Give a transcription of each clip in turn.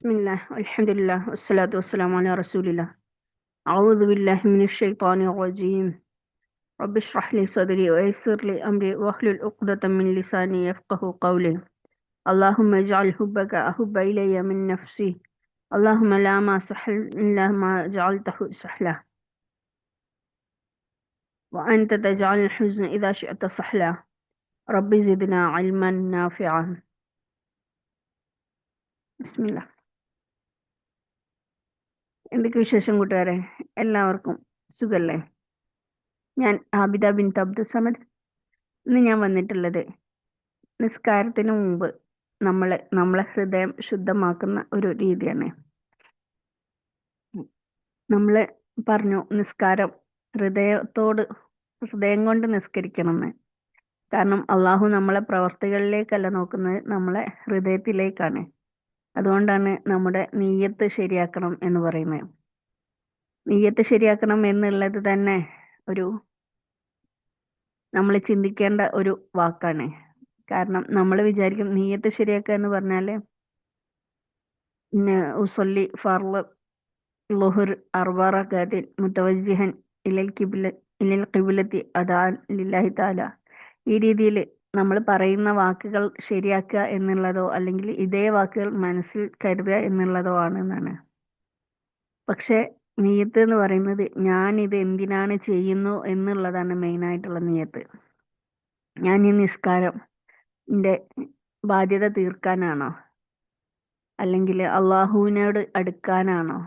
بسم الله والحمد لله والصلاة والسلام على رسول الله. أعوذ بالله من الشيطان الرجيم. رب اشرح لي صدري ويسر لي أمري واحلل عقدة من لساني يفقه قولي. اللهم اجعل حبك أحب إلي من نفسي. اللهم لا ما سهل إلا ما جعلته سهلا، وأنت تجعل الحزن إذا شئت سهلا. رب زدنا علما نافعا. بسم الله. എന്തൊക്കെ വിശേഷം കൂട്ടുകാരെ? എല്ലാവർക്കും സുഖല്ലേ? ഞാൻ ആബിദ ബിൻ അബ്ദുൽ സമദ്. ഇന്ന് ഞാൻ വന്നിട്ടുള്ളത് നിസ്കാരത്തിന് മുമ്പ് നമ്മളെ ഹൃദയം ശുദ്ധമാക്കുന്ന ഒരു രീതിയാണ്. നമ്മൾ പറഞ്ഞു നിസ്കാരം ഹൃദയം കൊണ്ട് നിസ്കരിക്കണമെന്ന്. കാരണം അള്ളാഹു നമ്മളെ പ്രവർത്തികളിലേക്കല്ല നോക്കുന്നത്, നമ്മളെ ഹൃദയത്തിലേക്കാണ്. അതുകൊണ്ടാണ് നമ്മുടെ നീയത്ത് ശരിയാക്കണം എന്ന് പറയുന്നത്. നീയത്ത് ശരിയാക്കണം എന്നുള്ളത് തന്നെ നമ്മൾ ചിന്തിക്കേണ്ട ഒരു വാക്കാണ്. കാരണം നമ്മൾ വിചാരിക്കും നീയത്ത് ശരിയാക്കുക എന്ന് പറഞ്ഞാല് ഉസല്ലി ഫർള് ളുഹുർ അർബഅ റകഅത്തിൻ മുതവജ്ജിഹൻ ഇലൽ ഖിബ്ലത്തി അദാൻ ലില്ലാഹി തആല. ഈ രീതിയിൽ നമ്മൾ പറയുന്ന വാക്കുകൾ ശരിയാക്കുക എന്നുള്ളതോ അല്ലെങ്കിൽ ഇതേ വാക്കുകൾ മനസ്സിൽ കരുതുക എന്നുള്ളതോ ആണെന്നാണ്. പക്ഷെ നിയത്ത് എന്ന് പറയുന്നത് ഞാൻ ഇത് എന്തിനാണ് ചെയ്യുന്നു എന്നുള്ളതാണ് മെയിനായിട്ടുള്ള നിയത്ത്. ഞാൻ ഈ നിസ്കാരത്തിന്റെ ബാധ്യത തീർക്കാനാണോ, അല്ലെങ്കിൽ അള്ളാഹുവിനോട് അടുക്കാനാണോ,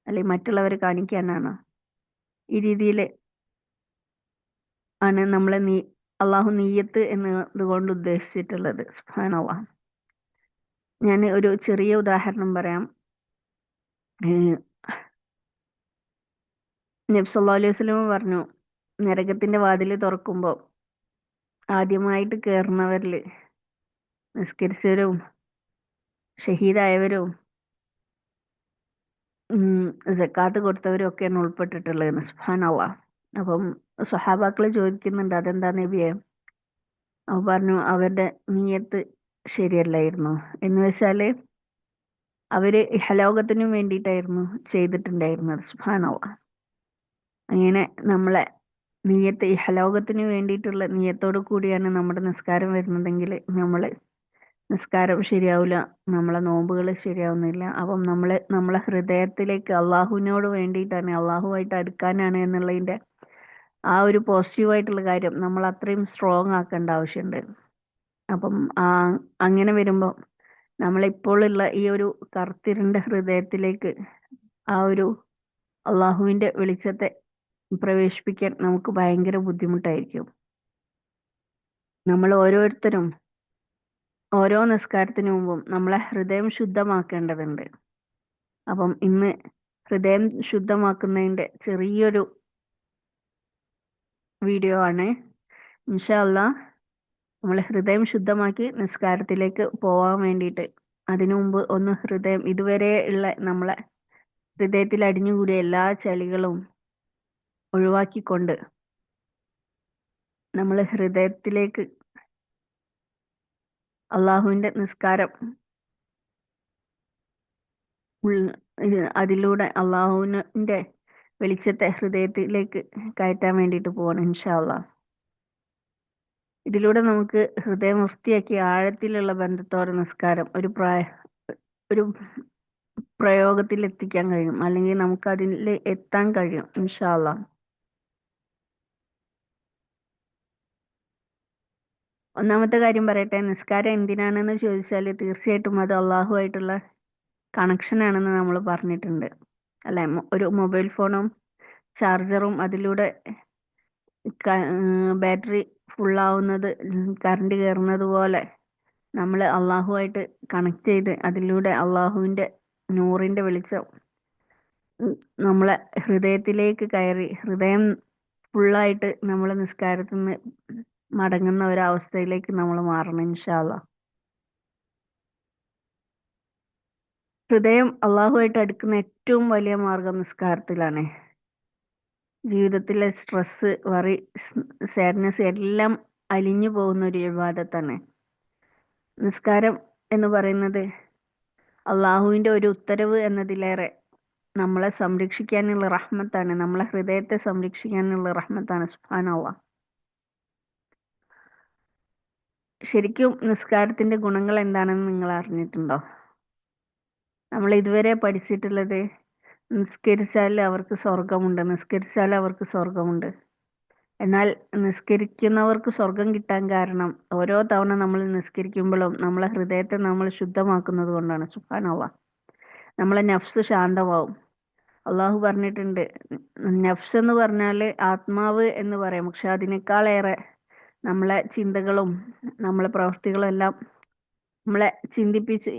അല്ലെങ്കിൽ മറ്റുള്ളവരെ കാണിക്കാനാണോ? ഈ രീതിയിൽ ആണ് അള്ളാഹു നീയത്ത് എന്നതുകൊണ്ട് ഉദ്ദേശിച്ചിട്ടുള്ളത്. സുബ്ഹാനല്ലാഹ്. ഞാൻ ഒരു ചെറിയ ഉദാഹരണം പറയാം. നബി സല്ലല്ലാഹു അലൈഹി വസല്ലം പറഞ്ഞു, നരകത്തിന്റെ വാതിൽ തുറക്കുമ്പോൾ ആദ്യമായിട്ട് കയറുന്നവരിൽ നിസ്കരിച്ചവരും ഷഹീദായവരും സക്കാത്ത് കൊടുത്തവരും ഒക്കെയാണ് ഉൾപ്പെട്ടിട്ടുള്ളത്. സുബ്ഹാനല്ലാഹ്. അപ്പം സ്വഹാബാക്കൾ ചോദിക്കുന്നുണ്ട്, അതെന്താ നബിയെ? അവ പറഞ്ഞു, അവരുടെ നിയത്ത് ശരിയല്ലായിരുന്നു. എന്ന് വെച്ചാല് അവര് ഇഹലോകത്തിനും വേണ്ടിയിട്ടായിരുന്നു ചെയ്തിട്ടുണ്ടായിരുന്നത്. സുബ്ഹാനല്ലാഹ്. അങ്ങനെ നമ്മളെ നിയത്ത് ഇഹലോകത്തിന് വേണ്ടിയിട്ടുള്ള നിയത്തോടു കൂടിയാണ് നമ്മുടെ നിസ്കാരം വരുന്നതെങ്കിൽ നിസ്കാരം ശരിയാവില്ല, നമ്മളെ നോമ്പുകൾ ശരിയാവുന്നില്ല. അപ്പം നമ്മളെ ഹൃദയത്തിലേക്ക് അള്ളാഹുവിനോട് വേണ്ടിയിട്ടാണ്, അള്ളാഹുവായിട്ട് അടുക്കാനാണ് എന്നുള്ളതിന്റെ ആ ഒരു പോസിറ്റീവായിട്ടുള്ള കാര്യം നമ്മൾ അത്രയും സ്ട്രോങ് ആക്കേണ്ട ആവശ്യമുണ്ട്. അപ്പം അങ്ങനെ വരുമ്പോൾ നമ്മളിപ്പോഴുള്ള ഈ ഒരു കറുത്തിരുണ്ട ഹൃദയത്തിലേക്ക് ആ ഒരു അള്ളാഹുവിന്റെ വെളിച്ചത്തെ പ്രവേശിപ്പിക്കാൻ നമുക്ക് ഭയങ്കര ബുദ്ധിമുട്ടായിരിക്കും. നമ്മൾ ഓരോരുത്തരും ഓരോ നിസ്കാരത്തിന് മുമ്പും നമ്മളെ ഹൃദയം ശുദ്ധമാക്കേണ്ടതുണ്ട്. അപ്പം ഇന്ന് ഹൃദയം ശുദ്ധമാക്കുന്നതിന്റെ ചെറിയൊരു വീഡിയോ ആണ്. ഇൻഷാ അല്ലാഹ് നമ്മളെ ഹൃദയം ശുദ്ധമാക്കി നിസ്കാരത്തിലേക്ക് പോവാൻ വേണ്ടിയിട്ട് അതിനു മുമ്പ് ഒന്ന് ഹൃദയം ഇതുവരെ ഉള്ള നമ്മളെ ഹൃദയത്തിൽ അടിഞ്ഞുകൂടിയ എല്ലാ ചളികളും ഒഴിവാക്കിക്കൊണ്ട് നമ്മൾ ഹൃദയത്തിലേക്ക് അള്ളാഹുവിന്റെ നിസ്കാരം അതിലൂടെ അള്ളാഹുവിന്റെ വെളിച്ചത്തെ ഹൃദയത്തിലേക്ക് കയറ്റാൻ വേണ്ടിയിട്ട് പോകണം ഇൻഷാ അല്ലാഹ്. ഇതിലൂടെ നമുക്ക് ഹൃദയം വൃത്തിയാക്കി ആഴത്തിലുള്ള ബന്ധത്തോടെ നിസ്കാരം ഒരു പ്രയോഗത്തിൽ എത്തിക്കാൻ കഴിയും, അല്ലെങ്കിൽ നമുക്ക് അതിൽ എത്താൻ കഴിയും ഇൻഷാ അല്ലാഹ്. ഒന്നാമത്തെ കാര്യം പറയട്ടെ, നിസ്കാരം എന്തിനാണെന്ന് ചോദിച്ചാൽ തീർച്ചയായിട്ടും അത് അള്ളാഹുവായിട്ടുള്ള കണക്ഷൻ ആണെന്ന് നമ്മൾ പറഞ്ഞിട്ടുണ്ട് അല്ലെ. ഒരു മൊബൈൽ ഫോണും ചാർജറും അതിലൂടെ ബാറ്ററി ഫുള്ളാവുന്നത്, കറണ്ട് കയറുന്നത് പോലെ നമ്മൾ അള്ളാഹുവായിട്ട് കണക്ട് ചെയ്ത് അതിലൂടെ അള്ളാഹുവിന്റെ നൂറിന്റെ വെളിച്ചം നമ്മളെ ഹൃദയത്തിലേക്ക് കയറി ഹൃദയം ഫുള്ളായിട്ട് നമ്മളെ നിസ്കാരത്തിൽ നിന്ന് മടങ്ങുന്ന ഒരവസ്ഥയിലേക്ക് നമ്മൾ മാറണം ഇൻഷാ അല്ലാഹ്. ഹൃദയം അള്ളാഹുവായിട്ട് അടുക്കുന്ന ഏറ്റവും വലിയ മാർഗം നിസ്കാരത്തിലാണ്. ജീവിതത്തിലെ സ്ട്രെസ്, വറി, സാഡ്നെസ് എല്ലാം അലിഞ്ഞു പോകുന്ന ഒരു ഇബാദത്താണ് നിസ്കാരം എന്ന് പറയുന്നത്. അള്ളാഹുവിന്റെ ഒരു ഉത്തരവ് എന്നതിലേറെ നമ്മളെ സംരക്ഷിക്കാനുള്ള റഹ്മത്താണ്, നമ്മളെ ഹൃദയത്തെ സംരക്ഷിക്കാനുള്ള റഹ്മത്താണ് സുബ്ഹാനല്ലാഹ്. ശരിക്കും നിസ്കാരത്തിന്റെ ഗുണങ്ങൾ എന്താണെന്ന് നിങ്ങൾ അറിഞ്ഞിട്ടുണ്ടോ? നമ്മൾ ഇതുവരെ പഠിച്ചിട്ടുള്ളത് നിസ്കരിച്ചാൽ അവർക്ക് സ്വർഗമുണ്ട്, നിസ്കരിച്ചാൽ അവർക്ക് സ്വർഗമുണ്ട്. എന്നാൽ നിസ്കരിക്കുന്നവർക്ക് സ്വർഗം കിട്ടാൻ കാരണം ഓരോ തവണ നമ്മൾ നിസ്കരിക്കുമ്പോഴും നമ്മളെ ഹൃദയത്തെ നമ്മൾ ശുദ്ധമാക്കുന്നത് കൊണ്ടാണ്. സുബ്ഹാനല്ലാഹ്. നമ്മളെ നഫ്സ് ശാന്തമാവും. അള്ളാഹു പറഞ്ഞിട്ടുണ്ട്, നഫ്സ് എന്ന് പറഞ്ഞാൽ ആത്മാവ് എന്ന് പറയും, പക്ഷെ അതിനേക്കാളേറെ നമ്മളെ ചിന്തകളും നമ്മളെ പ്രവൃത്തികളും എല്ലാം നമ്മളെ ചിന്തിപ്പിച്ച്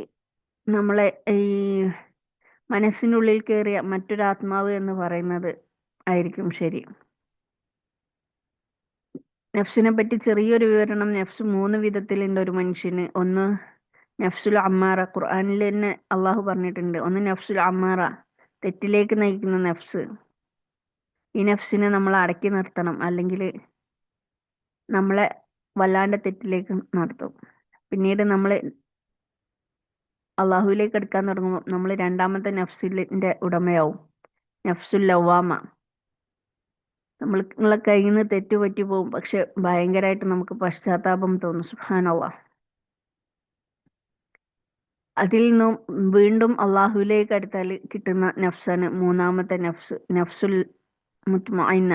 നമ്മളെ ഈ മനസ്സിനുള്ളിൽ കയറിയ മറ്റൊരാത്മാവ് എന്ന് പറയുന്നത് ആയിരിക്കും ശരി. നഫ്സിനെ പറ്റി ചെറിയൊരു വിവരണം. നഫ്സ് 3 വിധത്തിലുണ്ട് ഒരു മനുഷ്യന്. ഒന്ന് നഫ്സുൽ അമ്മാറ, ഖുർആനിൽ തന്നെ അള്ളാഹു പറഞ്ഞിട്ടുണ്ട്. ഒന്ന് നഫ്സുൽ അമ്മാറ, തെറ്റിലേക്ക് നയിക്കുന്ന നഫ്സ്. ഈ നഫ്സിനെ നമ്മൾ അടക്കി നിർത്തണം, അല്ലെങ്കിൽ നമ്മളെ വല്ലാണ്ട് തെറ്റിലേക്ക് നടത്തും. പിന്നീട് നമ്മൾ അള്ളാഹുവിലേക്ക് അടുക്കാൻ തുടങ്ങുമ്പോൾ നമ്മൾ രണ്ടാമത്തെ നഫ്സിന്റെ ഉടമയാവും, നഫ്സുൽ ലവാമ. നമ്മളെ കയ്യിൽ നിന്ന് തെറ്റുപറ്റി പോകും, പക്ഷെ ഭയങ്കരമായിട്ട് നമുക്ക് പശ്ചാത്താപം തോന്നും. സുബ്ഹാനല്ലാഹ്. അതിൽ നിന്നും വീണ്ടും അള്ളാഹുവിലേക്ക് അടുത്താൽ കിട്ടുന്ന നഫ്സാണ് മൂന്നാമത്തെ നഫ്സ്, നഫ്സുൽ മുത്മഇന്ന.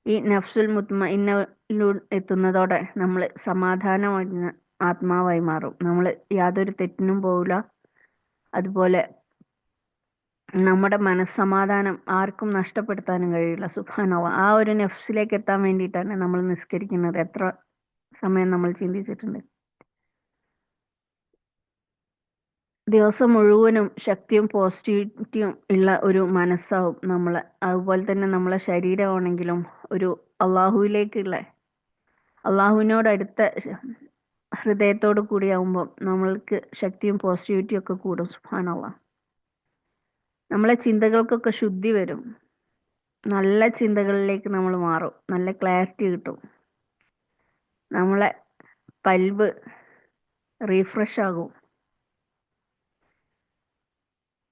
ഈ നഫ്സുൽ മുത്മഇന്നയിലൂ എത്തുന്നതോടെ നമ്മൾ സമാധാനമായ ആത്മാവായി മാറും. നമ്മൾ യാതൊരു തെറ്റിനും പോവില്ല. അതുപോലെ നമ്മുടെ മനസ്സമാധാനം ആർക്കും നഷ്ടപ്പെടുത്താനും കഴിയില്ല. സുബ്ഹാനല്ലാഹ്. ആ ഒരു നഫ്സിലേക്ക് എത്താൻ വേണ്ടിയിട്ടാണ് നമ്മൾ നിസ്കരിക്കുന്നത്. എത്ര സമയം നമ്മൾ ചിന്തിച്ചിട്ടുണ്ട്? ദിവസം മുഴുവനും ശക്തിയും പോസിറ്റിവിറ്റിയും ഉള്ള ഒരു മനസ്സാവും നമ്മൾ. അതുപോലെ തന്നെ നമ്മളെ ശരീരമാണെങ്കിലും ഒരു അള്ളാഹുവിലേക്കുള്ള, അള്ളാഹുവിനോട് അടുത്ത ഹൃദയത്തോട് കൂടിയാവുമ്പോൾ നമ്മൾക്ക് ശക്തിയും പോസിറ്റിവിറ്റിയും ഒക്കെ കൂടും. സുബ്ഹാനല്ലാഹ്. നമ്മളെ ചിന്തകൾക്കൊക്കെ ശുദ്ധി വരും, നല്ല ചിന്തകളിലേക്ക് നമ്മൾ മാറും, നല്ല ക്ലാരിറ്റി കിട്ടും, നമ്മളെ കൽബ് റീഫ്രഷ് ആകും.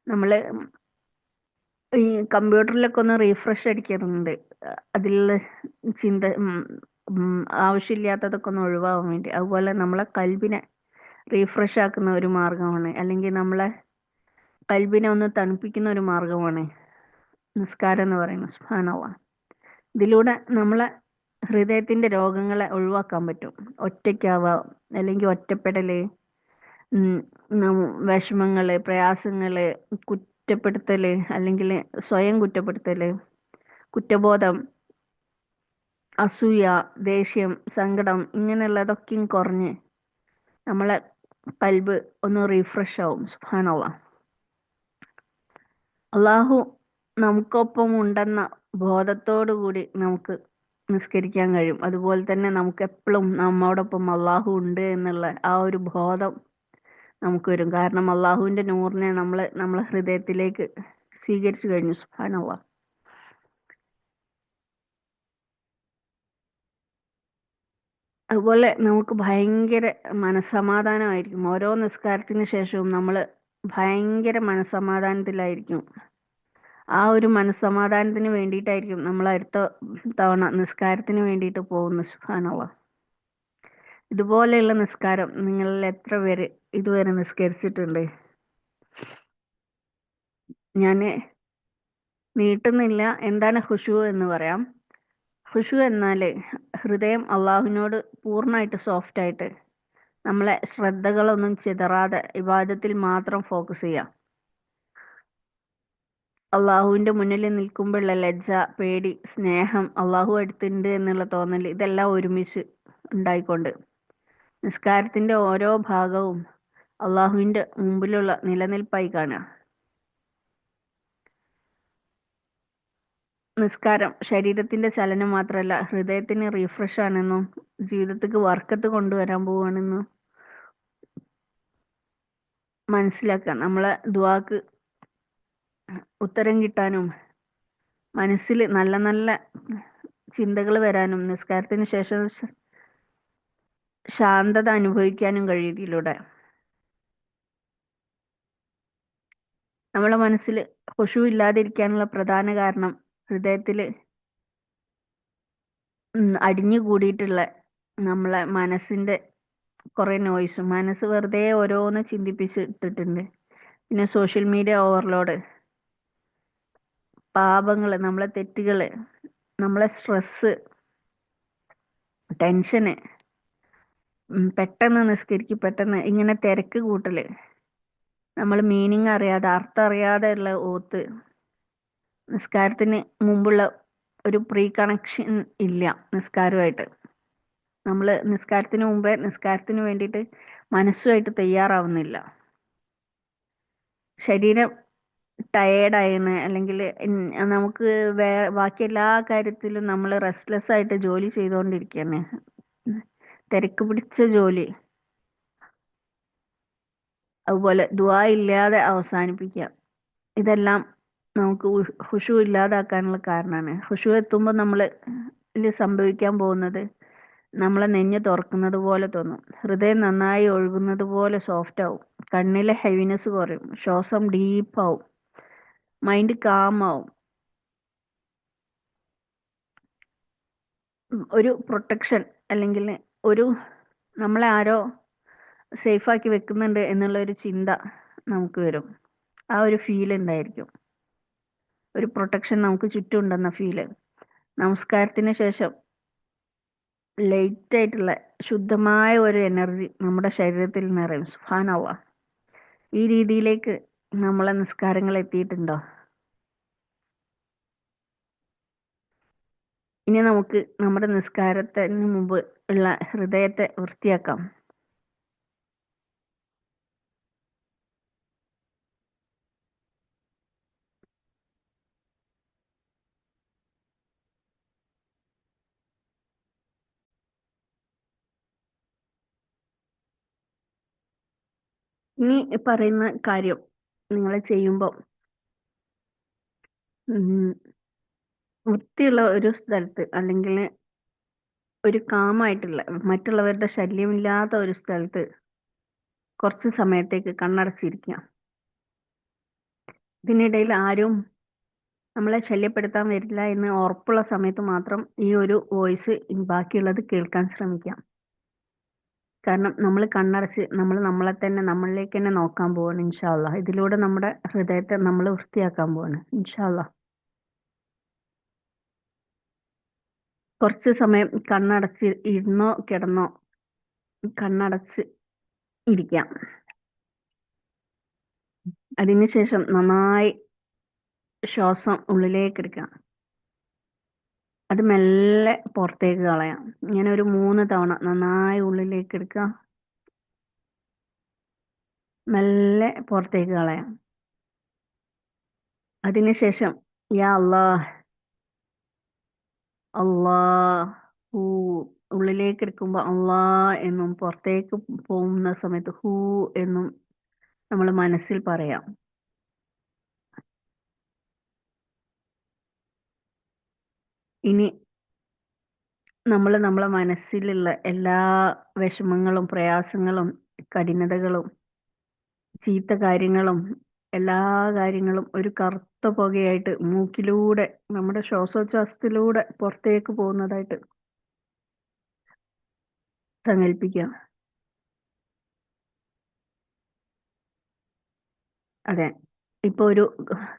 നമ്മൾ ഈ കമ്പ്യൂട്ടറിലൊക്കെ ഒന്ന് റീഫ്രഷ് അടിക്കാറുണ്ട്, അതിലുള്ള ചിന്ത ആവശ്യമില്ലാത്തതൊക്കെ ഒന്ന് ഒഴിവാകാൻ വേണ്ടി. അതുപോലെ നമ്മളെ കൽബിനെ റീഫ്രഷ് ആക്കുന്ന ഒരു മാർഗമാണ്, അല്ലെങ്കിൽ നമ്മളെ കൽബിനെ ഒന്ന് തണുപ്പിക്കുന്ന ഒരു മാർഗമാണ് നിസ്കാരം എന്ന് പറയുന്നത്. സുബ്ഹാനല്ലാഹ്. ഇതിലൂടെ നമ്മളെ ഹൃദയത്തിന്റെ രോഗങ്ങളെ ഒഴിവാക്കാൻ പറ്റും. ഒറ്റയ്ക്കാവാം, അല്ലെങ്കിൽ ഒറ്റപ്പെടല്, വിഷമങ്ങള്, പ്രയാസങ്ങള്, കുറ്റപ്പെടുത്തല്, അല്ലെങ്കിൽ സ്വയം കുറ്റപ്പെടുത്തല്, കുറ്റബോധം, അസൂയ, ദേഷ്യം, സങ്കടം, ഇങ്ങനെയുള്ളതൊക്കെയും കുറഞ്ഞ് നമ്മളെ കൽബ് ഒന്ന് റീഫ്രഷ് ആവും. സുബ്ഹാനല്ലാഹ്. അള്ളാഹു നമുക്കൊപ്പം ഉണ്ടെന്ന ബോധത്തോടു കൂടി നമുക്ക് നിസ്കരിക്കാൻ കഴിയും. അതുപോലെ തന്നെ നമുക്ക് എപ്പോഴും നമ്മോടൊപ്പം അള്ളാഹു ഉണ്ട് എന്നുള്ള ആ ഒരു ബോധം നമുക്ക് വരും. കാരണം അള്ളാഹുവിന്റെ നൂറിനെ നമ്മളെ ഹൃദയത്തിലേക്ക് സ്വീകരിച്ചു കഴിഞ്ഞു. സുബ്ഹാനല്ലാഹ്. അതുപോലെ നമുക്ക് ഭയങ്കര മനസ്സമാധാനമായിരിക്കും. ഓരോ നിസ്കാരത്തിന് ശേഷവും നമ്മൾ ഭയങ്കര മനസ്സമാധാനത്തിലായിരിക്കും. ആ ഒരു മനസ്സമാധാനത്തിന് വേണ്ടിയിട്ടായിരിക്കും നമ്മൾ അടുത്ത തവണ നിസ്കാരത്തിന് വേണ്ടിയിട്ട് പോകുന്നത്. സുബ്ഹാനല്ലാഹ്. ഇതുപോലെയുള്ള നിസ്കാരം നിങ്ങളിൽ എത്ര പേര് ഇതുവരെ നിസ്കരിച്ചിട്ടുണ്ട്? ഞാൻ നീട്ടുന്നില്ല. എന്താണ് ഖുശൂ എന്ന് പറയാം. ഖുശൂ എന്നാൽ ഹൃദയം അള്ളാഹുവിനോട് പൂർണ്ണമായിട്ട് സോഫ്റ്റ് ആയിട്ട് നമ്മളെ ശ്രദ്ധകളൊന്നും ചിതറാതെ ഇബാദത്തിൽ മാത്രം ഫോക്കസ് ചെയ്യാം. അള്ളാഹുവിന്റെ മുന്നിൽ നിൽക്കുമ്പോഴുള്ള ലജ്ജ, പേടി, സ്നേഹം, അള്ളാഹു അടുത്തുണ്ട് എന്നുള്ള തോന്നൽ, ഇതെല്ലാം ഒരുമിച്ച് ഉണ്ടായിക്കൊണ്ട് നിസ്കാരത്തിന്റെ ഓരോ ഭാഗവും അള്ളാഹുവിന്റെ മുമ്പിലുള്ള നിലനിൽപ്പായി കാണുക. നിസ്കാരം ശരീരത്തിന്റെ ചലനം മാത്രമല്ല, ഹൃദയത്തിന് റീഫ്രഷ് ആണെന്നും ജീവിതത്തിക്ക് വർക്കത്ത് കൊണ്ടുവരാൻ പോവാണെന്നും മനസ്സിലാക്കുക. നമ്മളെ ദുആക്ക് ഉത്തരം കിട്ടാനും മനസ്സിൽ നല്ല നല്ല ചിന്തകൾ വരാനും നിസ്കാരത്തിന് ശേഷം ശാന്തത അനുഭവിക്കാനും കഴിയും ഇതിലൂടെ. നമ്മളെ മനസ്സിൽ ഖുശൂ ഇല്ലാതിരിക്കാനുള്ള പ്രധാന കാരണം ഹൃദയത്തിൽ അടിഞ്ഞു കൂടിയിട്ടുള്ള നമ്മളെ മനസ്സിന്റെ കുറെ നോയ്സും, മനസ്സ് വെറുതെ ഓരോന്ന് ചിന്തിപ്പിച്ചിട്ടിട്ടുണ്ട്. പിന്നെ സോഷ്യൽ മീഡിയ ഓവർലോഡ്, പാപങ്ങള്, നമ്മളെ തെറ്റുകള്, നമ്മളെ സ്ട്രെസ്, ടെൻഷന്, പെട്ടെന്ന് നിസ്കരിക്കും, പെട്ടെന്ന് ഇങ്ങനെ തിരക്ക് കൂട്ടല്, നമ്മൾ മീനിങ് അറിയാതെ, അർത്ഥം അറിയാതെ ഉള്ള ഓത്ത്, നിസ്കാരത്തിന് മുമ്പുള്ള ഒരു പ്രീ കണക്ഷൻ ഇല്ല നിസ്കാരമായിട്ട്. നമ്മൾ നിസ്കാരത്തിന് മുമ്പേ നിസ്കാരത്തിന് വേണ്ടിയിട്ട് മനസ്സുമായിട്ട് തയ്യാറാവുന്നില്ല. ശരീരം ടയേർഡായെന്ന്, അല്ലെങ്കിൽ നമുക്ക് ബാക്കി എല്ലാ കാര്യത്തിലും നമ്മൾ റെസ്റ്റ്ലെസ് ആയിട്ട് ജോലി ചെയ്തുകൊണ്ടിരിക്കുകയാണ്. തിരക്ക് പിടിച്ച ജോലി, അതുപോലെ ദുആ ഇല്ലാതെ അവസാനിപ്പിക്കുക. ഇതെല്ലാം നമുക്ക് ഖുശൂ ഇല്ലാതാക്കാനുള്ള കാരണമാണ്. ഖുശൂ എത്തുമ്പോൾ നമ്മൾ സംഭവിക്കാൻ പോകുന്നത്, നമ്മളെ നെഞ്ഞ് തുറക്കുന്നത് പോലെ തോന്നും, ഹൃദയം നന്നായി ഒഴുകുന്നത് പോലെ സോഫ്റ്റ് ആവും, കണ്ണിലെ ഹെവിനെസ് കുറയും, ശ്വാസം ഡീപ്പാവും, മൈൻഡ് കാം ആവും. ഒരു പ്രൊട്ടക്ഷൻ, അല്ലെങ്കിൽ ഒരു നമ്മളെ ആരോ സേഫാക്കി വെക്കുന്നുണ്ട് എന്നുള്ള ഒരു ചിന്ത നമുക്ക് വരും. ആ ഒരു ഫീൽ ഉണ്ടായിരിക്കും, ഒരു പ്രൊട്ടക്ഷൻ നമുക്ക് ചുറ്റും ഉണ്ടെന്ന ഫീല്. നമസ്കാരത്തിന് ശേഷം ലൈറ്റ് ആയിട്ടുള്ള ശുദ്ധമായ ഒരു എനർജി നമ്മുടെ ശരീരത്തിൽ നിറയും. സുബ്ഹാനല്ലാഹ്. ഈ രീതിയിലേക്ക് നമ്മളെ നിസ്കാരങ്ങൾ എത്തിയിട്ടുണ്ടോ? ഇനി നമുക്ക് നമ്മുടെ നിസ്കാരത്തിന് മുമ്പ് ഉള്ള ഹൃദയത്തെ വൃത്തിയാക്കാം. ഇനി പറയുന്ന കാര്യം നിങ്ങൾ ചെയ്യുമ്പോൾ വൃത്തിയുള്ള ഒരു സ്ഥലത്ത്, അല്ലെങ്കിൽ ഒരു കാമായിട്ടുള്ള, മറ്റുള്ളവരുടെ ശല്യമില്ലാത്ത ഒരു സ്ഥലത്ത് കുറച്ച് സമയത്തേക്ക് കണ്ണടച്ചിരിക്കുക. ഇതിനിടയിൽ ആരും നമ്മളെ ശല്യപ്പെടുത്താൻ വരില്ല എന്ന് ഉറപ്പുള്ള സമയത്ത് മാത്രം ഈ ഒരു വോയിസ് ബാക്കിയുള്ളത് കേൾക്കാൻ ശ്രമിക്കാം. കാരണം നമ്മൾ കണ്ണടച്ച് നമ്മൾ നമ്മളെ തന്നെ നമ്മളിലേക്ക് തന്നെ നോക്കാൻ പോവാണ് ഇൻഷാ അല്ലാഹ്. ഇതിലൂടെ നമ്മുടെ ഹൃദയത്തെ നമ്മൾ വൃത്തിയാക്കാൻ പോവാണ് ഇൻഷാ അല്ലാഹ്. കുറച്ച് സമയം കണ്ണടച്ച് ഇരുന്നോ കിടന്നോ, കണ്ണടച്ച് ഇരിക്കാം. അതിനുശേഷം നന്നായി ശ്വാസം ഉള്ളിലേക്ക് എടുക്കാം, അത് മെല്ലെ പുറത്തേക്ക് കളയാം. ഇങ്ങനെ ഒരു 3 തവണ നന്നായി ഉള്ളിലേക്ക് എടുക്കുക, മെല്ലെ പുറത്തേക്ക് കളയാം. അതിനുശേഷം യാ അല്ലാഹ്, അല്ലാഹു, ഉള്ളിലേക്ക് എടുക്കുമ്പോൾ അല്ലാഹ് എന്നും, പുറത്തേക്ക് പോകുന്ന സമയത്ത് ഹൂ എന്നും നമ്മൾ മനസ്സിൽ പറയാം. ഇനി നമ്മൾ നമ്മളെ മനസ്സിലുള്ള എല്ലാ വിഷമങ്ങളും, പ്രയാസങ്ങളും, കഠിനതകളും, ചീത്ത കാര്യങ്ങളും, എല്ലാ കാര്യങ്ങളും ഒരു കറുത്ത പുകയായിട്ട് മൂക്കിലൂടെ, നമ്മുടെ ശ്വാസോച്ഛ്വാസത്തിലൂടെ പുറത്തേക്ക് പോകുന്നതായിട്ട് സങ്കല്പിക്കുക. അതെ, ഇപ്പൊ ഒരു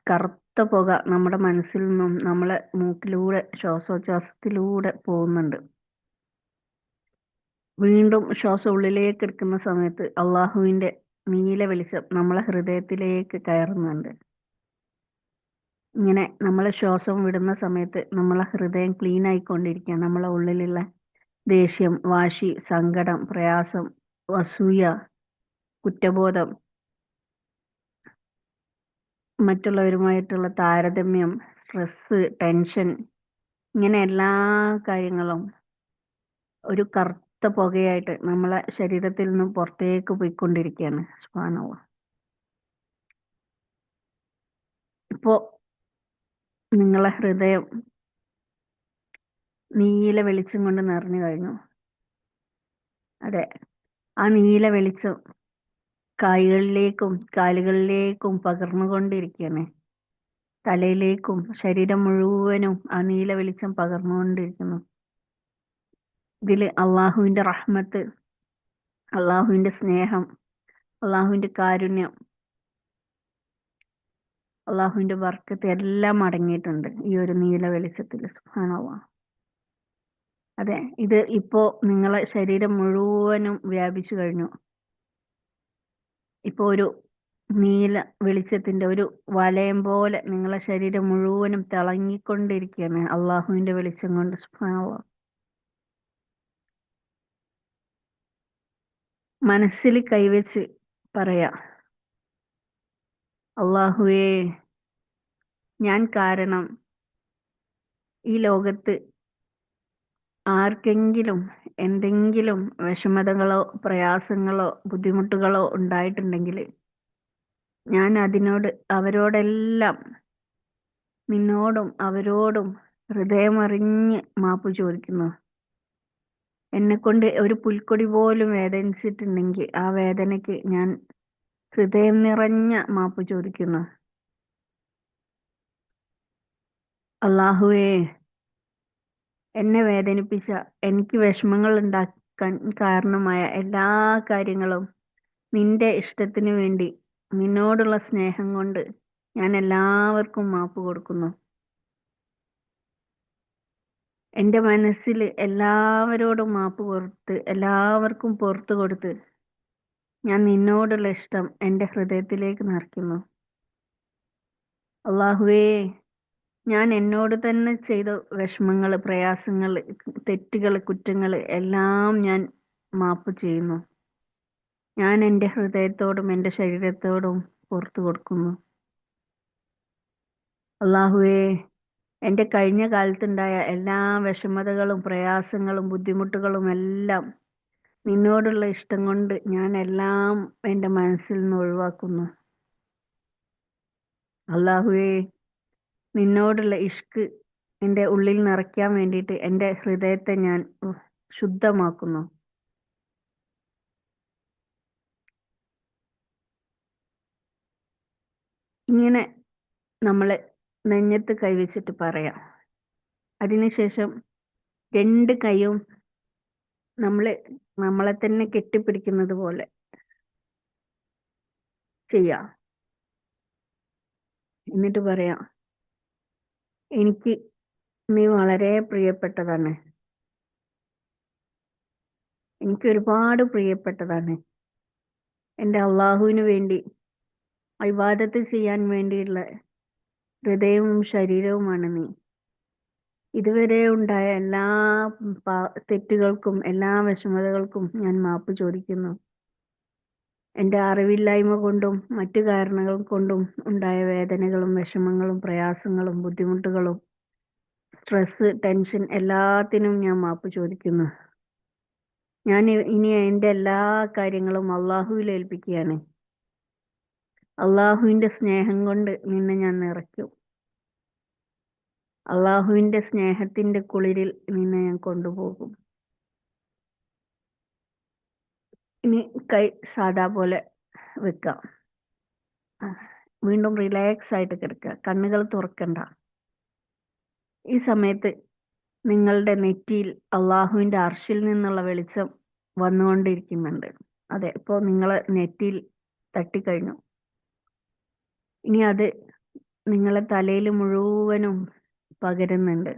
കറുത്ത പുക നമ്മുടെ മനസ്സിൽ നിന്നും നമ്മളെ മൂക്കിലൂടെ ശ്വാസോച്ഛ്വാസത്തിലൂടെ പോകുന്നുണ്ട്. വീണ്ടും ശ്വാസം ഉള്ളിലേക്ക് എടുക്കുന്ന സമയത്ത് അള്ളാഹുവിന്റെ നീല വെളിച്ചം നമ്മളെ ഹൃദയത്തിലേക്ക് കയറുന്നുണ്ട്. ഇങ്ങനെ നമ്മളെ ശ്വാസം വിടുന്ന സമയത്ത് നമ്മളെ ഹൃദയം ക്ലീൻ ആയിക്കൊണ്ടിരിക്കുക. നമ്മളെ ഉള്ളിലുള്ള ദേഷ്യം, വാശി, സങ്കടം, പ്രയാസം, അസൂയ, കുറ്റബോധം, മറ്റുള്ളവരുമായിട്ടുള്ള താരതമ്യം, സ്ട്രെസ്, ടെൻഷൻ, ഇങ്ങനെ എല്ലാ കാര്യങ്ങളും ഒരു കറുത്ത പുകയായിട്ട് നമ്മളെ ശരീരത്തിൽ നിന്നും പുറത്തേക്ക് പോയിക്കൊണ്ടിരിക്കുകയാണ്. സുബ്ഹാനല്ലാഹ്. ഇപ്പോ നിങ്ങളെ ഹൃദയം നീല വെളിച്ചം കൊണ്ട് നിറഞ്ഞു കഴിഞ്ഞു. അതെ, ആ നീല വെളിച്ചം കാലുകളിലേക്കും കാലുകളിലേക്കും പകർന്നുകൊണ്ടിരിക്കുകയാണ്. തലയിലേക്കും ശരീരം മുഴുവനും ആ നീല വെളിച്ചം പകർന്നുകൊണ്ടിരിക്കുന്നു. ഇതില് അള്ളാഹുവിന്റെ റഹ്മത്ത്, അള്ളാഹുവിന്റെ സ്നേഹം, അള്ളാഹുവിന്റെ കാരുണ്യം, അള്ളാഹുവിന്റെ ബർക്കത്ത് എല്ലാം അടങ്ങിയിട്ടുണ്ട് ഈ ഒരു നീല വെളിച്ചത്തിൽ. സുബ്ഹാനല്ലാഹ്. അതെ, ഇത് ഇപ്പോ നിങ്ങളെ ശരീരം മുഴുവനും വ്യാപിച്ചു കഴിഞ്ഞു. ഇപ്പൊ ഒരു നീല വെളിച്ചത്തിന്റെ ഒരു വലയം പോലെ നിങ്ങളെ ശരീരം മുഴുവനും തിളങ്ങിക്കൊണ്ടിരിക്കുകയാണ് അള്ളാഹുവിന്റെ വെളിച്ചം കൊണ്ട്. സുബ്ഹാനല്ലാഹ്. മനസ്സിൽ കൈവച്ച് പറയാ, അള്ളാഹുവേ, ഞാൻ കാരണം ഈ ലോകത്ത് ആർക്കെങ്കിലും എന്തെങ്കിലും വിഷമതകളോ പ്രയാസങ്ങളോ ബുദ്ധിമുട്ടുകളോ ഉണ്ടായിട്ടുണ്ടെങ്കിൽ ഞാൻ അവരോടെല്ലാം നിന്നോടും അവരോടും ഹൃദയമറിഞ്ഞ് മാപ്പ് ചോദിക്കുന്നു. എന്നെ കൊണ്ട് ഒരു പുൽക്കൊടി പോലും വേദനിച്ചിട്ടുണ്ടെങ്കിൽ ആ വേദനയ്ക്ക് ഞാൻ ഹൃദയം നിറഞ്ഞ മാപ്പ് ചോദിക്കുന്നു. അള്ളാഹുവേ, എന്നെ വേദനിപ്പിച്ച, എനിക്ക് വിഷമങ്ങൾ ഉണ്ടാക്കാൻ കാരണമായ എല്ലാ കാര്യങ്ങളും നിന്റെ ഇഷ്ടത്തിനു വേണ്ടി നിന്നോടുള്ള സ്നേഹം കൊണ്ട് ഞാൻ എല്ലാവർക്കും മാപ്പ് കൊടുക്കുന്നു. എൻ്റെ മനസ്സിൽ എല്ലാവരോടും മാപ്പ് കൊടുത്ത് എല്ലാവർക്കും പുറത്തു കൊടുത്ത് ഞാൻ നിന്നോടുള്ള ഇഷ്ടം എൻ്റെ ഹൃദയത്തിലേക്ക് നിറയ്ക്കുന്നു. അള്ളാഹുവേ, ഞാൻ എന്നോട് തന്നെ ചെയ്ത വിഷമങ്ങൾ, പ്രയാസങ്ങൾ, തെറ്റുകൾ, കുറ്റങ്ങൾ എല്ലാം ഞാൻ മാപ്പ് ചെയ്യുന്നു. ഞാൻ എൻ്റെ ഹൃദയത്തോടും എൻ്റെ ശരീരത്തോടും പുറത്തു കൊടുക്കുന്നു. അള്ളാഹുവേ, എൻ്റെ കഴിഞ്ഞ കാലത്തുണ്ടായ എല്ലാ വിഷമതകളും പ്രയാസങ്ങളും ബുദ്ധിമുട്ടുകളും എല്ലാം നിന്നോടുള്ള ഇഷ്ടം കൊണ്ട് ഞാൻ എല്ലാം എൻ്റെ മനസ്സിൽ നിന്ന് ഒഴിവാക്കുന്നു. അള്ളാഹുവേ, നിന്നോടുള്ള ഇഷ്ക് എൻ്റെ ഉള്ളിൽ നിറയ്ക്കാൻ വേണ്ടിയിട്ട് എൻ്റെ ഹൃദയത്തെ ഞാൻ ശുദ്ധമാക്കുന്നു. ഇങ്ങനെ നമ്മൾ നെഞ്ഞത്ത് കൈവച്ചിട്ട് പറയാം. അതിനുശേഷം രണ്ട് കൈയും നമ്മളെ തന്നെ കെട്ടിപ്പിടിക്കുന്നത് പോലെ ചെയ്യാം. എന്നിട്ട് പറയാം, എനിക്ക് നീ വളരെ പ്രിയപ്പെട്ടതാണ്, എനിക്ക് ഒരുപാട് പ്രിയപ്പെട്ടതാണ്. എൻ്റെ അള്ളാഹുവിന് വേണ്ടി ഇബാദത്ത് ചെയ്യാൻ വേണ്ടിയുള്ള ഹൃദയവും ശരീരവുമാണ് നീ. ഇതുവരെ ഉണ്ടായ എല്ലാ തെറ്റുകൾക്കും എല്ലാ വിഷമതകൾക്കും ഞാൻ മാപ്പ് ചോദിക്കുന്നു. എൻ്റെ അറിവില്ലായ്മ കൊണ്ടും മറ്റു കാരണങ്ങൾ കൊണ്ടും ഉണ്ടായ വേദനകളും വിഷമങ്ങളും പ്രയാസങ്ങളും ബുദ്ധിമുട്ടുകളും സ്ട്രെസ് ടെൻഷൻ എല്ലാത്തിനും ഞാൻ മാപ്പ് ചോദിക്കുന്നു. ഞാൻ ഇനി എൻ്റെ എല്ലാ കാര്യങ്ങളും അള്ളാഹുവിൽ ഏൽപ്പിക്കുകയാണ്. അള്ളാഹുവിൻ്റെ സ്നേഹം കൊണ്ട് നിന്നെ ഞാൻ നിറയ്ക്കും. അള്ളാഹുവിൻ്റെ സ്നേഹത്തിൻ്റെ കുളിരിൽ നിന്നെ ഞാൻ കൊണ്ടുപോകും. ഇനി കൈ സാദാ പോലെ വെക്കാം. വീണ്ടും റിലാക്സ് ആയിട്ട് കിടക്കുക, കണ്ണുകൾ തുറക്കണ്ട. ഈ സമയത്ത് നിങ്ങളുടെ നെറ്റിയിൽ അള്ളാഹുവിൻ്റെ അർശിൽ നിന്നുള്ള വെളിച്ചം വന്നുകൊണ്ടിരിക്കുന്നുണ്ട്. അതെ, ഇപ്പോൾ നിങ്ങൾ നെറ്റിയിൽ തട്ടിക്കഴിഞ്ഞു. ഇനി അത് നിങ്ങളെ തലയിൽ മുഴുവനും പകരുന്നുണ്ട്.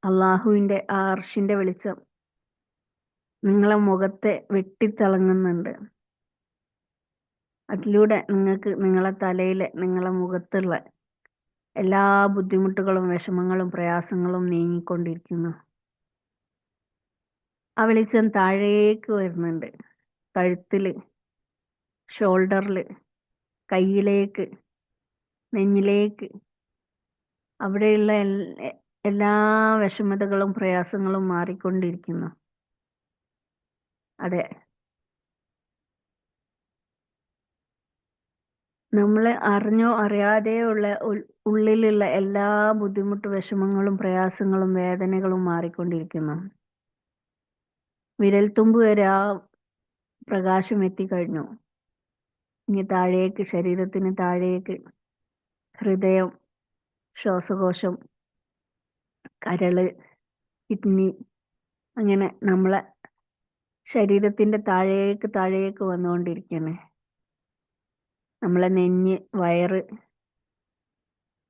അള്ളാഹുവിൻ്റെ ആ അർശിന്റെ വെളിച്ചം നിങ്ങളെ മുഖത്തെ വെട്ടിത്തിളങ്ങുന്നുണ്ട്. അതിലൂടെ നിങ്ങൾക്ക് നിങ്ങളെ തലയിലെ നിങ്ങളെ മുഖത്തുള്ള എല്ലാ ബുദ്ധിമുട്ടുകളും വിഷമങ്ങളും പ്രയാസങ്ങളും നീങ്ങിക്കൊണ്ടിരിക്കുന്നു. ആ വെളിച്ചം താഴേക്ക് വരുന്നുണ്ട്. കഴുത്തില്, ഷോൾഡറില്, കയ്യിലേക്ക്, നെഞ്ഞിലേക്ക്, അവിടെയുള്ള എല്ലാ വിഷമതകളും പ്രയാസങ്ങളും മാറിക്കൊണ്ടിരിക്കുന്നു. അതെ, നമ്മൾ അറിഞ്ഞോ അറിയാതെയോ ഉള്ള ഉള്ളിലുള്ള എല്ലാ ബുദ്ധിമുട്ട് വിഷമങ്ങളും പ്രയാസങ്ങളും വേദനകളും മാറിക്കൊണ്ടിരിക്കുന്നു. വിരൽത്തുമ്പ് വരെ ആ പ്രകാശം എത്തിക്കഴിഞ്ഞു. ഇനി താഴേക്ക്, ശരീരത്തിന് താഴേക്ക് ഹൃദയം, ശ്വാസകോശം, കരള്, കിഡ്നി, അങ്ങനെ നമ്മളെ ശരീരത്തിന്റെ താഴേക്ക് താഴേക്ക് വന്നുകൊണ്ടിരിക്കുകയാണ്. നമ്മളെ നെഞ്ഞ്, വയറ്,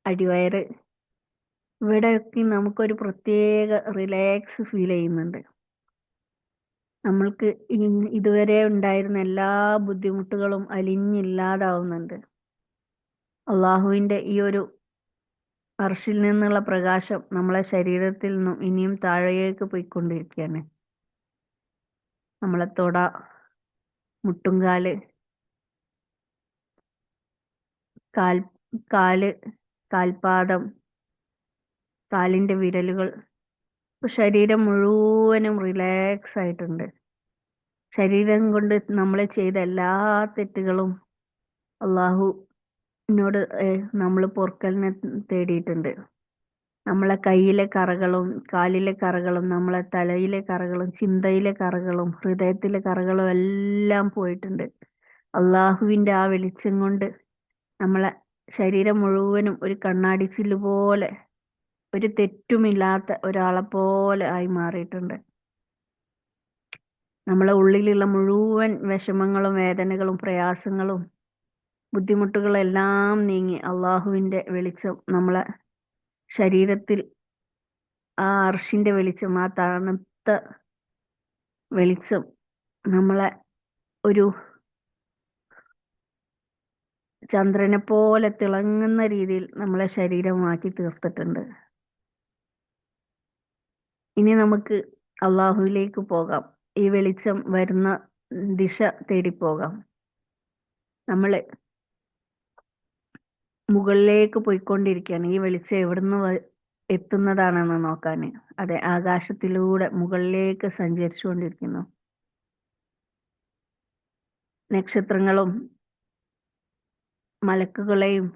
അടിവയറ്, ഇവിടെയൊക്കെ നമുക്കൊരു പ്രത്യേക റിലാക്സ് ഫീൽ ചെയ്യുന്നുണ്ട്. നമ്മൾക്ക് ഇതുവരെ ഉണ്ടായിരുന്ന എല്ലാ ബുദ്ധിമുട്ടുകളും അലിഞ്ഞില്ലാതാവുന്നുണ്ട്. അള്ളാഹുവിന്റെ ഈ ഒരു അർഷിൽ നിന്നുള്ള പ്രകാശം നമ്മളെ ശരീരത്തിൽ നിന്നും ഇനിയും താഴേക്ക് പോയിക്കൊണ്ടിരിക്കുകയാണ്. നമ്മളെ തൊട, മുട്ടുംകാല്, കാൽ കാല്, കാൽപാദം, കാലിന്റെ വിരലുകൾ, ശരീരം മുഴുവനും റിലാക്സ് ആയിട്ടുണ്ട്. ശരീരം കൊണ്ട് നമ്മൾ ചെയ്ത എല്ലാ തെറ്റുകളും അള്ളാഹുവിനോട് നമ്മൾ പൊറുക്കലിനെ തേടിയിട്ടുണ്ട്. നമ്മളെ കയ്യിലെ കറകളും കാലിലെ കറകളും നമ്മളെ തലയിലെ കറകളും ചിന്തയിലെ കറകളും ഹൃദയത്തിലെ കറകളും എല്ലാം പോയിട്ടുണ്ട്. അള്ളാഹുവിന്റെ ആ വെളിച്ചം കൊണ്ട് നമ്മളെ ശരീരം മുഴുവനും ഒരു കണ്ണാടി ചില്ല് പോലെ, ഒരു തെറ്റുമില്ലാത്ത ഒരാളെ പോലെ ആയി മാറിയിട്ടുണ്ട്. നമ്മളെ ഉള്ളിലുള്ള മുഴുവൻ വിഷമങ്ങളും വേദനകളും പ്രയാസങ്ങളും ബുദ്ധിമുട്ടുകളെല്ലാം നീങ്ങി അള്ളാഹുവിന്റെ വെളിച്ചം നമ്മളെ ശരീരത്തിൽ, ആ അർഷിന്റെ വെളിച്ചം, ആ തണുത്ത വെളിച്ചം നമ്മളെ ഒരു ചന്ദ്രനെ പോലെ തിളങ്ങുന്ന രീതിയിൽ നമ്മളെ ശരീരമാക്കി തീർത്തിട്ടുണ്ട്. ഇനി നമുക്ക് അള്ളാഹുവിലേക്ക് പോകാം. ഈ വെളിച്ചം വരുന്ന ദിശ തേടിപ്പോകാം. നമ്മൾ മുകളിലേക്ക് പോയിക്കൊണ്ടിരിക്കുകയാണ്. ഈ വെളിച്ചം എവിടുന്ന് എത്തുന്നതാണെന്ന് നോക്കാൻ. അതെ, ആകാശത്തിലൂടെ മുകളിലേക്ക് സഞ്ചരിച്ചു കൊണ്ടിരിക്കുന്നു. നക്ഷത്രങ്ങളും മലക്കുകളെയും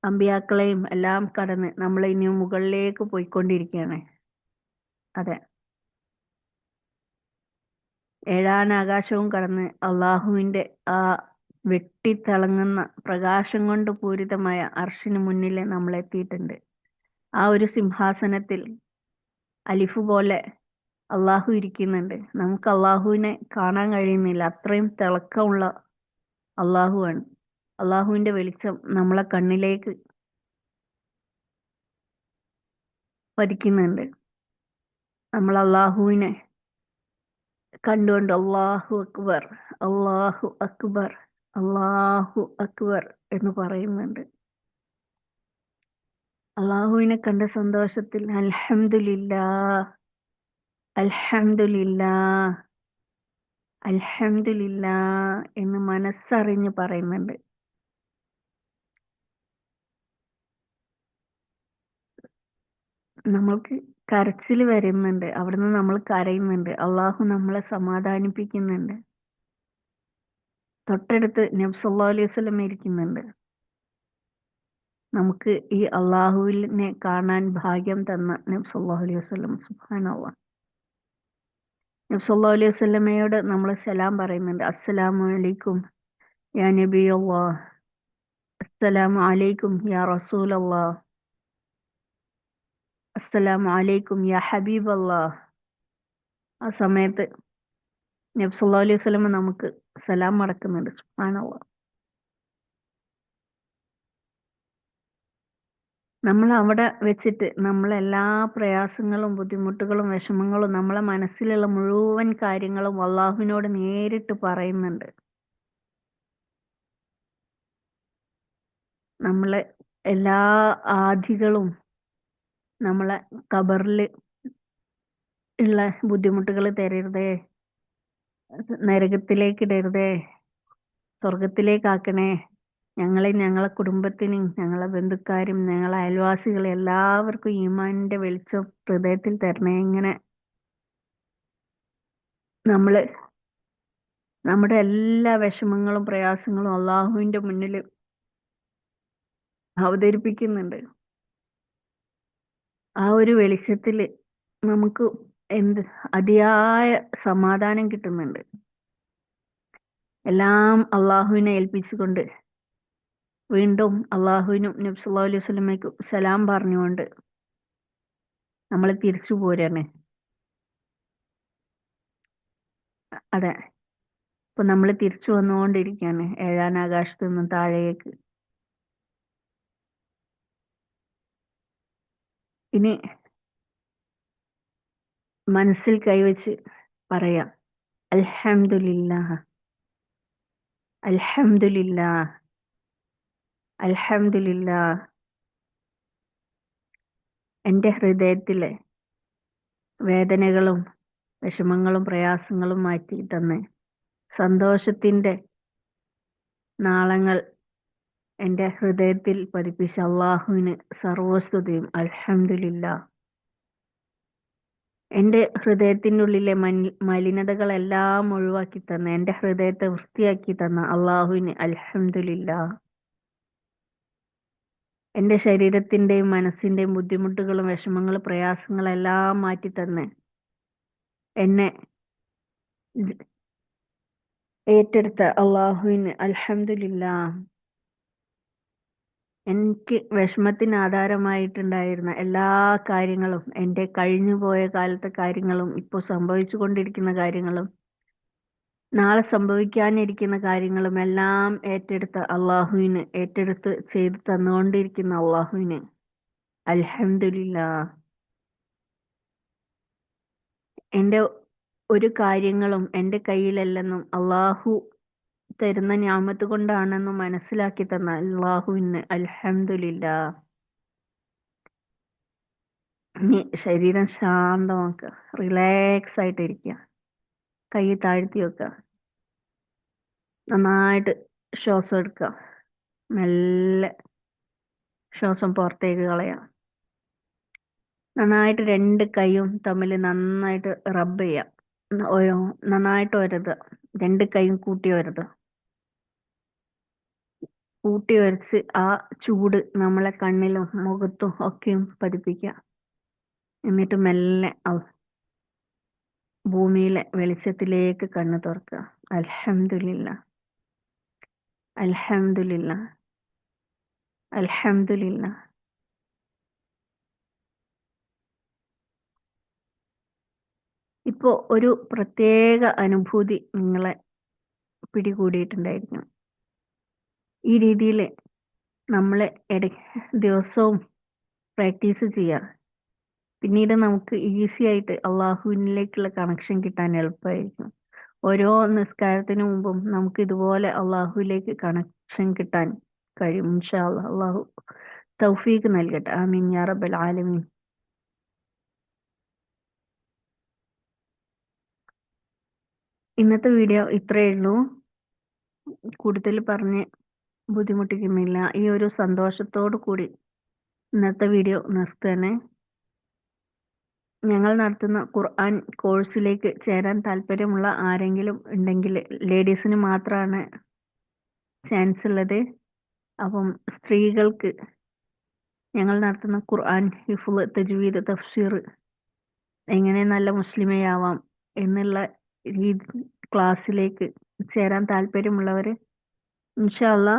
അമ്പിയാക്കളെയും എല്ലാം കടന്ന് നമ്മൾ ഇനിയും മുകളിലേക്ക് പോയിക്കൊണ്ടിരിക്കുകയാണ്. അതെ, ഏഴാനാകാശവും കടന്ന് അള്ളാഹുവിന്റെ ആ വെട്ടിത്തിളങ്ങുന്ന പ്രകാശം കൊണ്ട് പൂരിതമായ അർഷിന് മുന്നിൽ നമ്മൾ എത്തിയിട്ടുണ്ട്. ആ ഒരു സിംഹാസനത്തിൽ അലിഫ് പോലെ അള്ളാഹു ഇരിക്കുന്നുണ്ട്. നമുക്ക് അള്ളാഹുവിനെ കാണാൻ കഴിയുന്നില്ല, അത്രയും തിളക്കമുള്ള അള്ളാഹുവാണ്. അള്ളാഹുവിന്റെ വെളിച്ചം നമ്മളെ കണ്ണിലേക്ക് പതിക്കുന്നുണ്ട്. നമ്മൾ അള്ളാഹുവിനെ കണ്ടുകൊണ്ട് അള്ളാഹു അക്ബർ, അള്ളാഹു അക്ബർ, അള്ളാഹു അക്ബർ എന്ന് പറയുന്നുണ്ട്. അള്ളാഹുവിനെ കണ്ട സന്തോഷത്തിൽ അൽഹംദുലില്ലാ, അൽഹംദുലില്ലാ, അൽഹംദുലില്ലാ എന്ന് മനസ്സറിഞ്ഞ് പറയുന്നുണ്ട്. നമ്മൾക്ക് കരച്ചിൽ വരുന്നുണ്ട്, അവിടുന്ന് നമ്മൾ കരയുന്നുണ്ട്. അള്ളാഹു നമ്മളെ സമാധാനിപ്പിക്കുന്നുണ്ട്. തൊട്ടടുത്ത് നബി സല്ലല്ലാഹു അലൈഹി വസല്ലം ഇരിക്കുന്നുണ്ട്. നമുക്ക് ഈ അള്ളാഹുവിനെ കാണാൻ ഭാഗ്യം തന്ന നബി സല്ലല്ലാഹു അലൈഹി വസല്ലം, സുബ്ഹാനല്ലാഹ്. നബി സല്ലല്ലാഹു അലൈഹി വസല്ലമയോട് നമ്മൾ സലാം പറയുന്നുണ്ട്. അസ്സലാമു അലൈക്കും യാ നബിയല്ലാഹ്, അസ്സലാമു അലൈക്കും യാ റസൂലല്ലാഹ്, അസ്സലാമു അലൈക്കും യാ ഹബീബല്ലാഹ്. ആ സമയത്ത് നബി സല്ലല്ലാഹു അലൈഹി വസല്ലം നമുക്ക് സലാം മടക്കുന്നുണ്ട്. സുബ്ഹാനല്ലാഹ്. നമ്മൾ അവിടെ വെച്ചിട്ട് നമ്മളെല്ലാ പ്രയാസങ്ങളും ബുദ്ധിമുട്ടുകളും വിഷമങ്ങളും നമ്മളെ മനസ്സിലുള്ള മുഴുവൻ കാര്യങ്ങളും അള്ളാഹുവിനോട് നേരിട്ട് പറയുന്നുണ്ട്. നമ്മളെ എല്ലാ ആധികളും നമ്മളെ ഖബറിൽ ഉള്ള ബുദ്ധിമുട്ടുകൾ തരരുതേ, നരകത്തിലേക്ക് ഇടരുതേ, സ്വർഗത്തിലേക്കാക്കണേ, ഞങ്ങളെയും ഞങ്ങളെ കുടുംബത്തിനും ഞങ്ങളെ ബന്ധുക്കാരും ഞങ്ങളെ അയൽവാസികളും എല്ലാവർക്കും ഈമാനിന്റെ വെളിച്ചം ഹൃദയത്തിൽ തരണേ. ഇങ്ങനെ നമ്മള് നമ്മുടെ എല്ലാ വിഷമങ്ങളും പ്രയാസങ്ങളും അള്ളാഹുവിന്റെ മുന്നിൽ അവതരിപ്പിക്കുന്നുണ്ട്. ആ ഒരു വെളിച്ചത്തിൽ നമുക്ക് എന്ത് അതിയായ സമാധാനം കിട്ടുന്നുണ്ട്. എല്ലാം അള്ളാഹുവിനെ ഏൽപ്പിച്ചുകൊണ്ട് വീണ്ടും അള്ളാഹുവിനും നബി സല്ലല്ലാഹു അലൈഹി വസല്ലമയ്ക്കും സലാം പറഞ്ഞുകൊണ്ട് നമ്മൾ തിരിച്ചു പോരാണ്. അതെ, ഇപ്പൊ നമ്മൾ തിരിച്ചു വന്നുകൊണ്ടിരിക്കുകയാണ് ഏഴാനാകാശത്ത് നിന്നും താഴേക്ക്. ഇനി മനസ്സിൽ കൈവച്ച് പറയാം, അൽഹംദുലില്ലാഹ്, അൽഹംദുലില്ലാഹ്, അൽഹംദുലില്ലാഹ്. എൻ്റെ ഹൃദയത്തിലെ വേദനകളും വിഷമങ്ങളും പ്രയാസങ്ങളും മാറ്റി തന്ന് സന്തോഷത്തിൻ്റെ നാളങ്ങൾ എൻ്റെ ഹൃദയത്തിൽ പതിപ്പിച്ച അള്ളാഹുവിന് സർവസ്തുതിയും. അൽഹംദുലില്ലാഹ്. എൻ്റെ ഹൃദയത്തിനുള്ളിലെ മലിനതകളെല്ലാം ഒഴിവാക്കി തന്ന, എൻ്റെ ഹൃദയത്തെ വൃത്തിയാക്കി തന്ന അള്ളാഹുവിന് അൽഹംദുലില്ലാഹ്. എൻ്റെ ശരീരത്തിൻ്റെയും മനസ്സിൻ്റെയും ബുദ്ധിമുട്ടുകളും വിഷമങ്ങളും പ്രയാസങ്ങളെല്ലാം മാറ്റി തന്ന് എന്നെ ഏറ്റെടുത്ത അള്ളാഹുവിന് അൽഹംദുലില്ലാഹ്. എനിക്ക് വിഷമത്തിന് ആധാരമായിട്ടുണ്ടായിരുന്ന എല്ലാ കാര്യങ്ങളും, എൻ്റെ കഴിഞ്ഞുപോയ കാലത്തെ കാര്യങ്ങളും, ഇപ്പോൾ സംഭവിച്ചു കൊണ്ടിരിക്കുന്ന കാര്യങ്ങളും, നാളെ സംഭവിക്കാനിരിക്കുന്ന കാര്യങ്ങളും എല്ലാം ഏറ്റെടുത്ത അള്ളാഹുവിന്, ഏറ്റെടുത്ത് ചെയ്തു തന്നുകൊണ്ടിരിക്കുന്ന അള്ളാഹുവിന് അൽഹംദുലില്ലാഹ്. എൻ്റെ ഒരു കാര്യങ്ങളും എൻ്റെ കയ്യിലല്ലെന്നും അള്ളാഹു തരുന്ന ഞാമത്ത് കൊണ്ടാണെന്നും മനസ്സിലാക്കി തന്ന അള്ളാഹുവിന് അൽഹംദുലില്ലാഹ്. ഇനി ശരീരം ശാന്തമാക്കുക, റിലാക്സ് ആയിട്ടിരിക്കുക, കൈ താഴ്ത്തി വെക്കുക, നന്നായിട്ട് ശ്വാസം എടുക്കുക, മെല്ലെ ശ്വാസം പുറത്തേക്ക് കളയാം. നന്നായിട്ട് രണ്ട് കൈയും തമ്മിൽ നന്നായിട്ട് റബ്ബ് ചെയ്യാം. നന്നായിട്ട് ഒരതുക, രണ്ട് കൈയും കൂട്ടി ഒരതുക. കൂട്ടി വരച്ച് ആ ചൂട് നമ്മളെ കണ്ണിലും മുഖത്തും ഒക്കെയും പതിപ്പിക്കുക. എന്നിട്ട് മെല്ലെ ഭൂമിയിലെ വെളിച്ചത്തിലേക്ക് കണ്ണ് തുറക്കുക. അൽഹംദുലില്ലാഹ്, അൽഹംദുലില്ലാഹ്, അൽഹംദുലില്ലാഹ്. ഇപ്പോ ഒരു പ്രത്യേക അനുഭൂതി നിങ്ങളെ പിടികൂടിയിട്ടുണ്ടായിരിക്കും. ഈ രീതിയിൽ നമ്മൾ ദിവസവും പ്രാക്ടീസ് ചെയ്യുക. പിന്നീട് നമുക്ക് ഈസി ആയിട്ട് അള്ളാഹുവിനിലേക്കുള്ള കണക്ഷൻ കിട്ടാൻ എളുപ്പമായിരിക്കും. ഓരോ നിസ്കാരത്തിന് മുമ്പും നമുക്ക് ഇതുപോലെ അള്ളാഹുവിലേക്ക് കണക്ഷൻ കിട്ടാൻ കഴിയും. ഇൻഷാ അല്ലാഹ്. അള്ളാഹു തൗഫീഖ് നൽകട്ടെ. ആമീൻ യാ റബ്ബൽ ആലമീൻ. ഇന്നത്തെ വീഡിയോ ഇത്രയേ ഉള്ളൂ. കൂടുതൽ പറഞ്ഞ് ബുദ്ധിമുട്ടിക്കുന്നില്ല. ഈ ഒരു സന്തോഷത്തോടു കൂടി ഇന്നത്തെ വീഡിയോ നിർത്തുകയാണ്. ഞങ്ങൾ നടത്തുന്ന ഖുർആൻ കോഴ്സിലേക്ക് ചേരാൻ താല്പര്യമുള്ള ആരെങ്കിലും ഉണ്ടെങ്കിൽ, ലേഡീസിന് മാത്രമാണ് ചാൻസ് ഉള്ളത്. അപ്പം സ്ത്രീകൾക്ക് ഞങ്ങൾ നടത്തുന്ന ഖുർആൻ ഹിഫ്ള്, തജ്വീദ്, തഫ്സീർ, എങ്ങനെ നല്ല മുസ്ലിമയാവാം എന്നുള്ള ക്ലാസ്സിലേക്ക് ചേരാൻ താല്പര്യമുള്ളവർ ഇൻഷാ അല്ലാ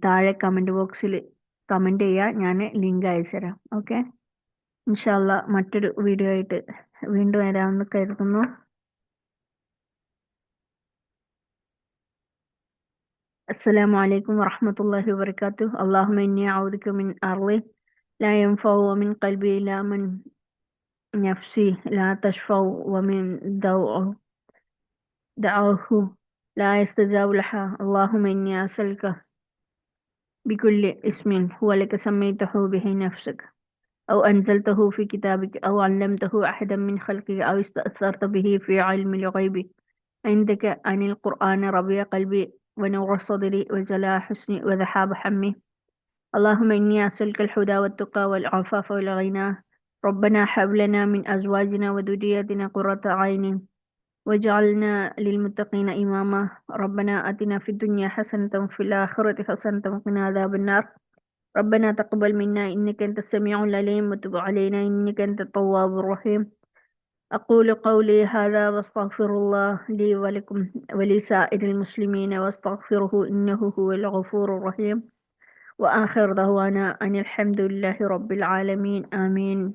താഴെ കമൻറ്റ് ബോക്സിൽ കമൻറ്റ് ചെയ്യുക, ഞാൻ ലിങ്ക് അയച്ചുതരാം. ഓക്കെ, ഇൻഷാ അല്ലാ മറ്റൊരു വീഡിയോ ആയിട്ട് വീണ്ടും വരാമെന്ന് കരുതുന്നു. السلام عليكم ورحمة الله وبركاته. اللهم إني أعوذ بك من أرض لا ينفع ومن قلبي لا من نفسي لا تشفع ومن دعوه لا يستجاب لها. اللهم إني أسألك بكل اسم هو لك سميته به نفسك أو أنزلته في كتابك أو علمته أحدا من خلقك أو استأثرت به في علم الغيب عندك عن القرآن ربيع قلبي ونور صدري وجلاء حسني وذهاب حمي. اللهم إني أسألك الهدى والتقى والعفاف والغنى. ربنا هب لنا من أزواجنا وذرياتنا قرة عين واجعلنا للمتقين إماما. ربنا آتنا في الدنيا حسنة وفي الآخرة حسنة وقنا عذاب النار. ربنا تقبل منا إنك أنت السميع العليم وتب علينا إنك أنت التواب الرحيم. أقول قولي هذا واستغفر الله لي ولكم ولسائر المسلمين واستغفره إنه هو الغفور الرحيم وآخر دعوانا أن الحمد لله رب العالمين آمين.